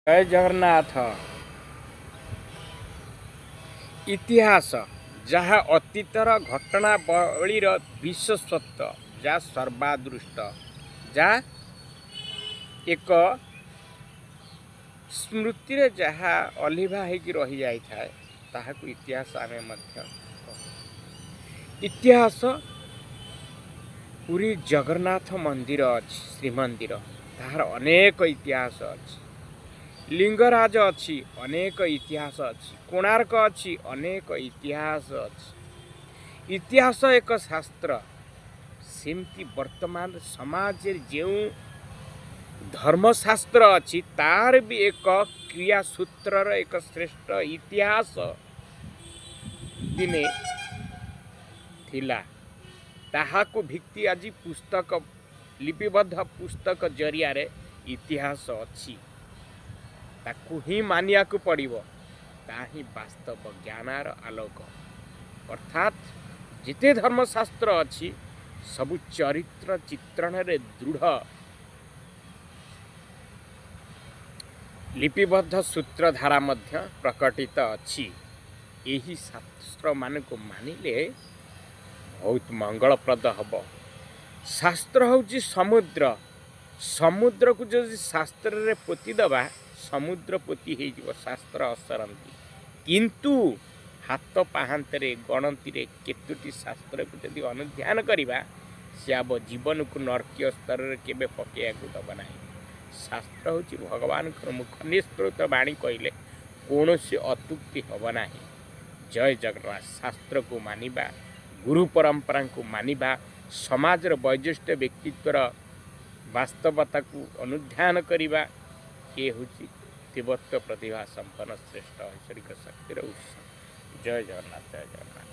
जय जगन्नाथ। इतिहास जहाँ अतीतर घटनावलीर विशेषत्व जहाँ सर्वादृष्ट जहाँ एक स्मृति रे जहाँ अलिभा होगी रही जाए ताहाकू इतिहास आमे मध्य इतिहास पुरी जगन्नाथ मंदिर अच्छी श्रीमंदिर ताहार अनेक इतिहास अच्छी लिंगराज अच्छी अनेक इतिहास अच्छी कोणार्क अच्छी अनेक इतिहास अच्छी इतिहास एक शास्त्र सेमती वर्तमान समाज जो धर्मशास्त्र अच्छी तार भी एक क्रियासूत्र एक श्रेष्ठ इतिहास दिने थिला ताहाको भित्ति आज पुस्तक लिपिबद्ध पुस्तक जरिया रे इतिहास अच्छी ताकू ही मानिया को पड़िबो ताही वास्तव ज्ञानार आलोक अर्थात जिते धर्मशास्त्र अच्छी सबु चरित्र चित्रण रे दृढ़ लिपिबद्ध सूत्रधारा मध्य प्रकटित अच्छी यही शास्त्र मान को मानिले बहुत मंगलप्रद हब। शास्त्र हूँ समुद्र समुद्र को जो शास्त्र रे पोती दबा समुद्र पोती हो शास्त्र असरती किंतु हाथ पाहांतरे गणति केतोटी शास्त्र को यदि अनुध्यान करवा से आब जीवन को नर्कीय स्तर में केवे पकड़ा दब ना। शास्त्र हूँ भगवान मुख निस्तृत बाणी कहले कौन से अतुक्ति हम ना। जय जगन्नाथ। शास्त्र को मानिबा गुरु परंपरा को मानिबा समाज वैशिष्ट व्यक्तित्वर वास्तवता को अनुध्यान करवा ये हूँ तिवत्व प्रतिभा संपन्न श्रेष्ठ ऐश्वरिक शक्तिर उत्सव। जय जगन्नाथ जय जगन्नाथ।